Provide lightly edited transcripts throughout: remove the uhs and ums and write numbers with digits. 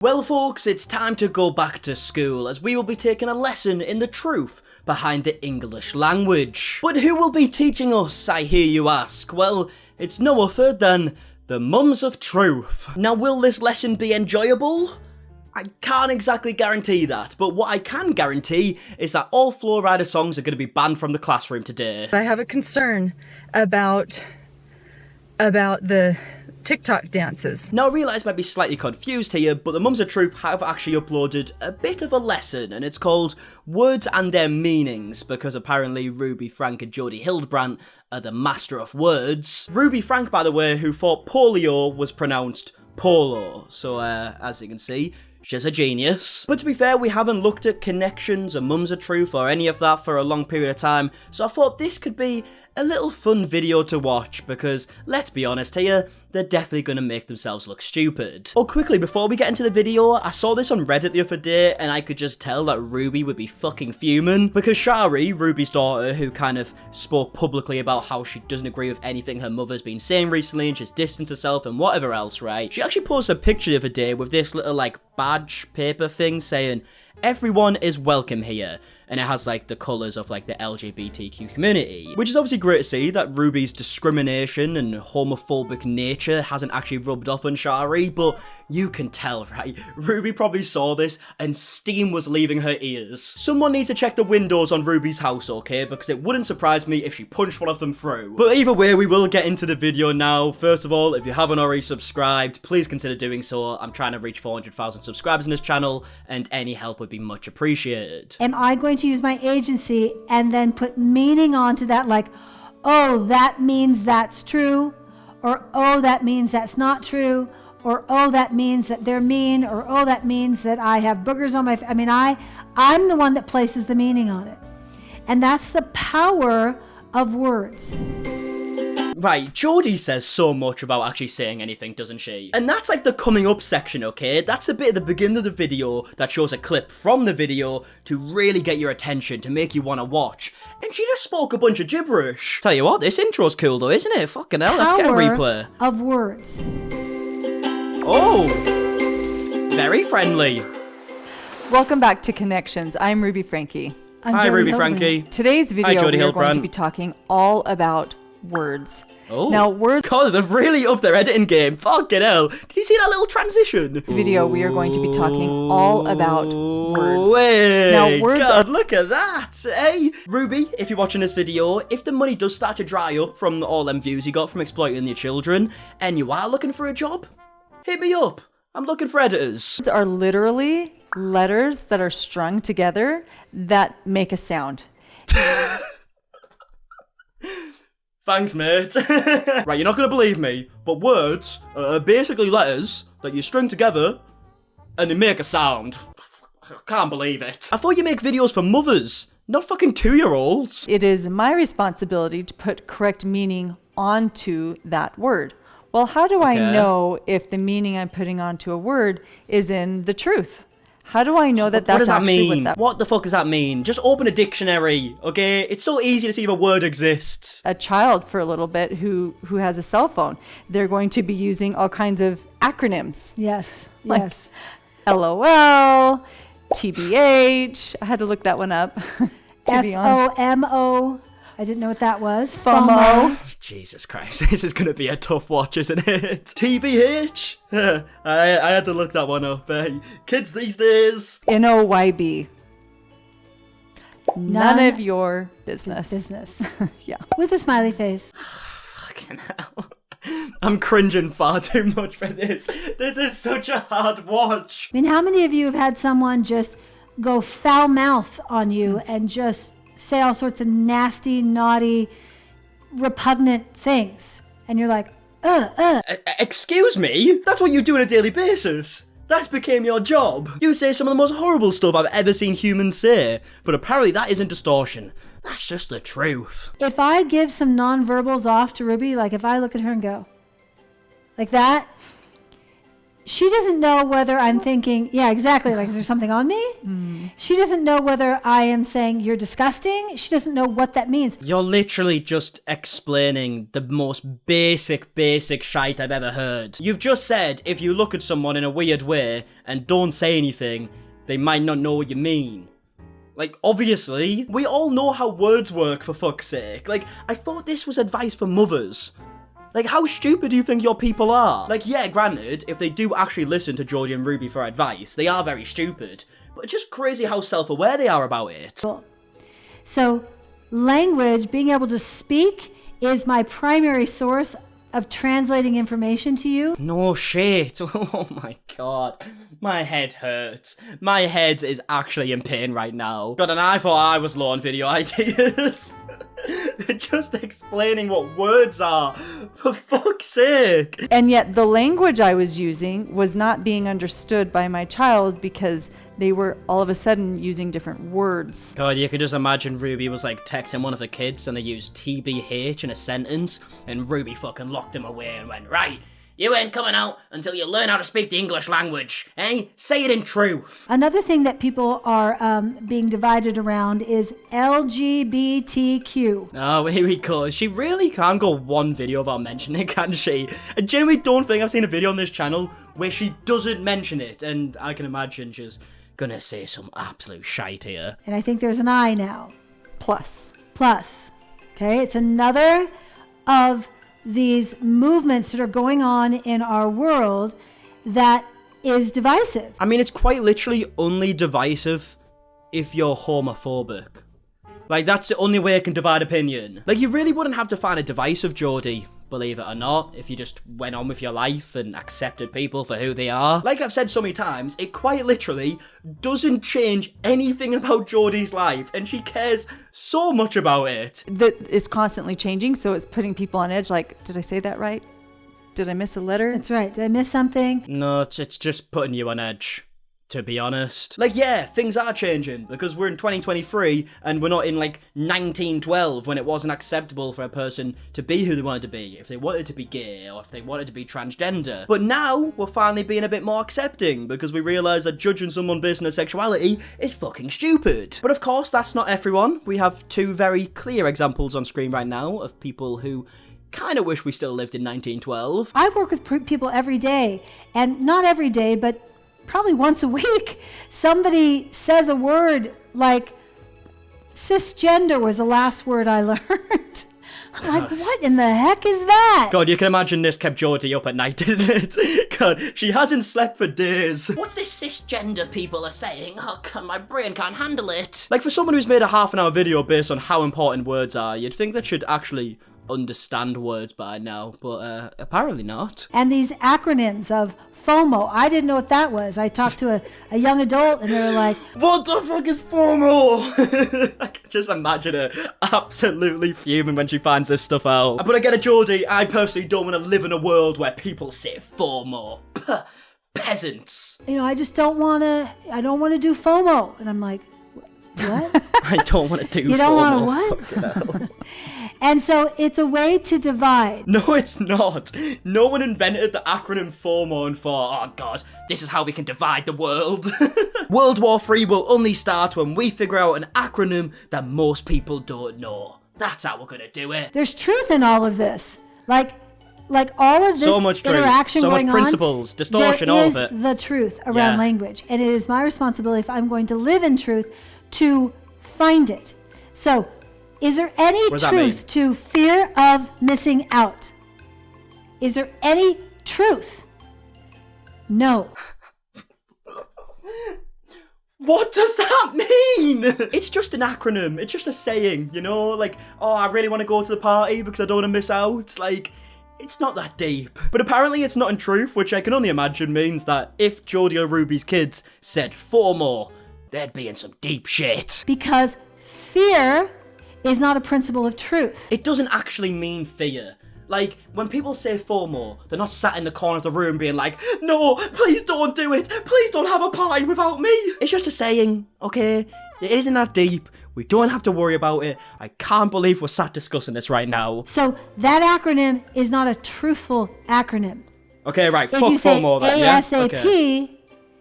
Well folks, it's time to go back to school as we will be taking a lesson in the truth behind the English language. But who will be teaching us, I hear you ask? Well, it's no other than the Mums of Truth. Now will this lesson be enjoyable? I can't exactly guarantee that, but what I can guarantee is that all Flow Rider songs are going to be banned from the classroom today. I have a concern about the TikTok dances. Now I realise I might be slightly confused here, but the Mums of Truth have actually uploaded a bit of a lesson, and it's called Words and Their Meanings, because apparently Ruby, Franke and Jodi Hildebrandt are the master of words. Ruby Franke, by the way, who thought polio was pronounced polo, so as you can see, she's a genius. But to be fair, we haven't looked at connections or Mums of Truth or any of that for a long period of time, so I thought this could be a little fun video to watch because, let's be honest here, they're definitely going to make themselves look stupid. Oh, quickly, before we get into the video, I saw this on Reddit the other day and I could just tell that Ruby would be fucking fuming because Shari, Ruby's daughter, who kind of spoke publicly about how she doesn't agree with anything her mother's been saying recently and she's distanced herself and whatever else, right? She actually posted a picture the other day with this little, like, badge paper thing saying, "Everyone is welcome here." And it has like the colours of like the LGBTQ community. Which is obviously great to see that Ruby's discrimination and homophobic nature hasn't actually rubbed off on Shari, but you can tell, right? Ruby probably saw this and steam was leaving her ears. Someone needs to check the windows on Ruby's house, okay? Because it wouldn't surprise me if she punched one of them through. But either way, we will get into the video now. First of all, if you haven't already subscribed, please consider doing so. I'm trying to reach 400,000 subscribers in this channel, and any help would be much appreciated. Am I going to use my agency and then put meaning onto that, like, oh, that means that's true, or oh, that means that's not true, or oh, that means that they're mean, or oh, that means that I have boogers on my face. I mean, I'm the one that places the meaning on it. And that's the power of words. Right, Jodi says so much without actually saying anything, doesn't she? And that's like the coming up section, okay? That's a bit at the beginning of the video that shows a clip from the video to really get your attention, to make you want to watch. And she just spoke a bunch of gibberish. Tell you what, this intro's cool though, isn't it? Fucking hell, let's get a replay. Of words. Oh, very friendly. Welcome back to Connections. I'm Ruby Franke. Hi, Ruby Franke. Today's video, Jodi we are going Hildebrandt. to be talking all about words. Oh, now, words. God, they're really up their editing game. Fucking hell. Did you see that little transition? This video, we are going to be talking all about words. Wait, now, words God, look at that. Hey, Ruby, if you're watching this video, if the money does start to dry up from all them views you got from exploiting your children, and you are looking for a job, hit me up. I'm looking for editors. Words are literally letters that are strung together that make a sound. Thanks, mate. Right, you're not going to believe me, but words are basically letters that you string together and they make a sound. I can't believe it. I thought you make videos for mothers, not fucking 2-year-olds. It is my responsibility to put correct meaning onto that word. Well, how do I know if the meaning I'm putting onto a word is in the truth? How do I know that that's actually what that... What the fuck does that mean? Just open a dictionary, okay? It's so easy to see if a word exists. A child for a little bit who has a cell phone, they're going to be using all kinds of acronyms. Yes, like yes. LOL, TBH. I had to look that one up. FOMO. I didn't know what that was. FOMO. Jesus Christ, this is going to be a tough watch, isn't it? TBH? I had to look that one up. Kids these days. NOYB. None of your business. Yeah. With a smiley face. Fucking hell. I'm cringing far too much for this. This is such a hard watch. I mean, how many of you have had someone just go foul mouth on you and just say all sorts of nasty, naughty, repugnant things, and you're like, Excuse me? That's what you do on a daily basis. That's became your job. You say some of the most horrible stuff I've ever seen humans say, but apparently that isn't distortion. That's just the truth. If I give some non-verbals off to Ruby, like if I look at her and go, like that, she doesn't know whether I'm thinking, yeah, exactly, like, is there something on me? She doesn't know whether I am saying you're disgusting. She doesn't know what that means. You're literally just explaining the most basic shite I've ever heard. You've just said if you look at someone in a weird way and don't say anything, they might not know what you mean. Like, obviously, we all know how words work, for fuck's sake. Like, I thought this was advice for mothers. Like, how stupid do you think your people are? Like, yeah, granted, if they do actually listen to Jodi and Ruby for advice, they are very stupid. But it's just crazy how self-aware they are about it. So, language, being able to speak, is my primary source of translating information to you. No shit. Oh my god. My head hurts. My head is actually in pain right now. God, and I thought I was low on video ideas. They're just explaining what words are. For fuck's sake. And yet the language I was using was not being understood by my child because they were all of a sudden using different words. God, you could just imagine Ruby was like texting one of the kids and they used TBH in a sentence and Ruby fucking locked him away and went, right, you ain't coming out until you learn how to speak the English language, eh? Say it in truth. Another thing that people are being divided around is LGBTQ. Oh, here we go. She really can go one video without mentioning it, can she? I genuinely don't think I've seen a video on this channel where she doesn't mention it, and I can imagine she's gonna say some absolute shite here. And I think there's an I now. Plus. Okay, it's another of these movements that are going on in our world that is divisive. I mean, it's quite literally only divisive if you're homophobic. Like, that's the only way it can divide opinion. Like, you really wouldn't have to find it divisive, Jodi, believe it or not, if you just went on with your life and accepted people for who they are. Like I've said so many times, it quite literally doesn't change anything about Jodi's life, and she cares so much about it. That is constantly changing, so it's putting people on edge, like, did I say that right? Did I miss a letter? That's right. Did I miss something? No, it's just putting you on edge, to be honest. Like, yeah, things are changing, because we're in 2023, and we're not in, like, 1912, when it wasn't acceptable for a person to be who they wanted to be, if they wanted to be gay, or if they wanted to be transgender. But now, we're finally being a bit more accepting, because we realise that judging someone based on their sexuality is fucking stupid. But of course, that's not everyone. We have two very clear examples on screen right now of people who kind of wish we still lived in 1912. I work with people every day, and not every day, but probably once a week, somebody says a word like cisgender was the last word I learned. I'm like, what in the heck is that? God, you can imagine this kept Jodi up at night, didn't it? God, she hasn't slept for days. What's this cisgender people are saying? Oh, God, my brain can't handle it. Like, for someone who's made a half-an-hour video based on how important words are, you'd think they should actually understand words by now, but apparently not. And these acronyms of FOMO, I didn't know what that was. I talked to a young adult and they were like, what the fuck is FOMO? I can just imagine her absolutely fuming when she finds this stuff out. But I get it, Jodi, I personally don't want to live in a world where people say FOMO. Puh, peasants. You know, I just don't want to do FOMO. And I'm like, what? I don't want to do FOMO. You don't want to what? And so it's a way to divide. No, it's not. No one invented the acronym FOMO and thought, oh God, this is how we can divide the world. World War III will only start when we figure out an acronym that most people don't know. That's how we're gonna do it. There's truth in all of this. Like all of this so much truth, interaction so going much principles, on, distortion, all of there it. is the truth around language. And it is my responsibility, if I'm going to live in truth, to find it. So, is there any truth to fear of missing out? Is there any truth? No. What does that mean? It's just an acronym. It's just a saying, you know? Like, oh, I really want to go to the party because I don't want to miss out. Like, it's not that deep. But apparently it's not in truth, which I can only imagine means that if Jodi or Ruby's kids said FOMO, they'd be in some deep shit. Because fear is not a principle of truth. It doesn't actually mean fear. Like, when people say FOMO, they're not sat in the corner of the room being like, no, please don't do it. Please don't have a party without me. It's just a saying, okay? It isn't that deep. We don't have to worry about it. I can't believe we're sat discussing this right now. So that acronym is not a truthful acronym. Okay, right. If Fuck you say 4 more then, yeah? ASAP, Okay.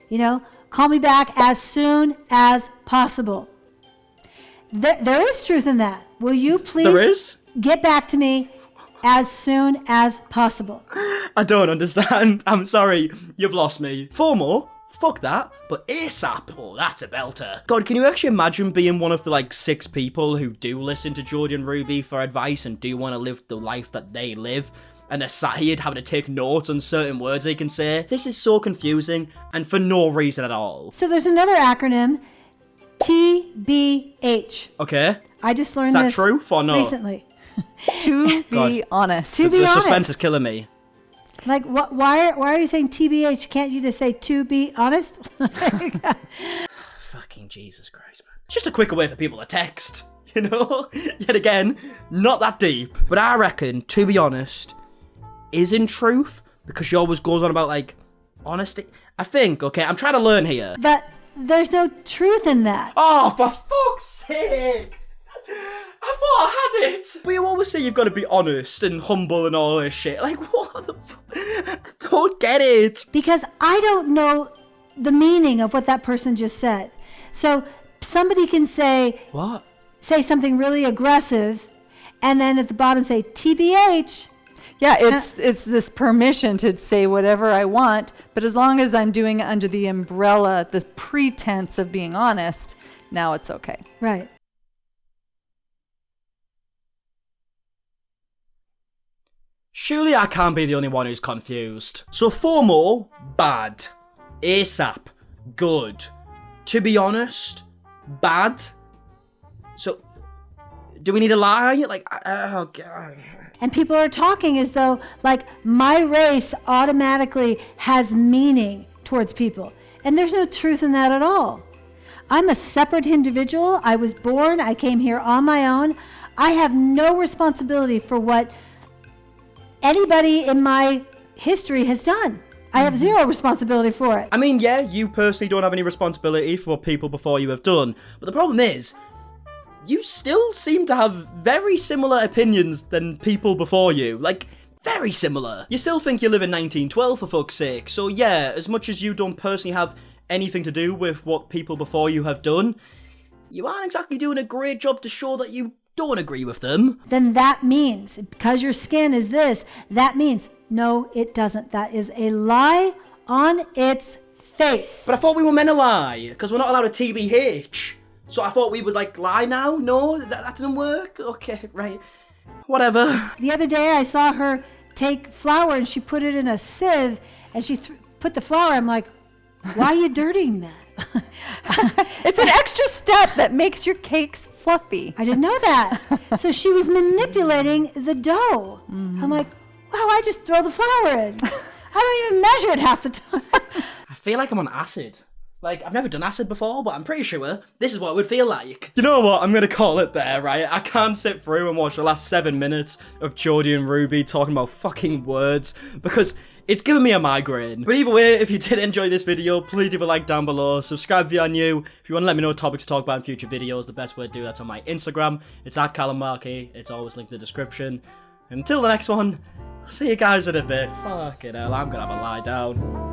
you know, call me back as soon as possible. There is truth in that. Will you please There is? get back to me as soon as possible? I don't understand. I'm sorry. You've lost me. 4 more? Fuck that. But ASAP. Oh, that's a belter. God, can you actually imagine being one of the, 6 people who do listen to Jodi and Ruby for advice and do want to live the life that they live? And they're sat here having to take notes on certain words they can say? This is so confusing, and for no reason at all. So there's another acronym, TBH. Okay. I just learned Is that this truth or no? recently. To be God. honest. To be The suspense honest. is killing me. Like, why are you saying TBH? Can't you just say to be honest? Fucking Jesus Christ, man. It's just a quicker way for people to text, you know? Yet again, not that deep. But I reckon, to be honest, is in truth, because she always goes on about, honesty. I think, okay, I'm trying to learn here. But there's no truth in that. Oh, for fuck's sake! I thought I had it! But you always say you've got to be honest and humble and all this shit. What the fuck? I don't get it. Because I don't know the meaning of what that person just said. So somebody can say What? something really aggressive, and then at the bottom say TBH. Yeah, it's this permission to say whatever I want, but as long as I'm doing it under the umbrella, the pretense of being honest, now it's okay. Right. Surely I can't be the only one who's confused. So 4 more, bad. ASAP, good. To be honest, bad. So, do we need a lie? Oh God. And people are talking as though, my race automatically has meaning towards people. And there's no truth in that at all. I'm a separate individual. I was born. I came here on my own. I have no responsibility for what anybody in my history has done. I have zero responsibility for it. I mean, yeah, you personally don't have any responsibility for what people before you have done. But the problem is, you still seem to have very similar opinions than people before you. Very similar. You still think you live in 1912, for fuck's sake. So yeah, as much as you don't personally have anything to do with what people before you have done, you aren't exactly doing a great job to show that you don't agree with them. Then that means, because your skin is this, that means, no, it doesn't. That is a lie on its face. But I thought we were meant to lie, because we're not allowed a TBH. So I thought we would lie now? No, that doesn't work? Okay, right. Whatever. The other day I saw her take flour and she put it in a sieve and she put the flour. I'm like, why are you dirtying that? It's an extra step that makes your cakes fluffy. I didn't know that. So she was manipulating the dough. I'm like, wow, I just throw the flour in. I don't even measure it half the time. I feel like I'm on acid. I've never done acid before, but I'm pretty sure this is what it would feel like. You know what? I'm gonna call it there, right? I can't sit through and watch the last 7 minutes of Jodi and Ruby talking about fucking words, because it's giving me a migraine. But either way, if you did enjoy this video, please leave a like down below. Subscribe if you are new. If you want to let me know topics to talk about in future videos, the best way to do that's on my Instagram. It's at MARKIE. It's always linked in the description. Until the next one, I'll see you guys in a bit. Fucking hell, I'm gonna have a lie down.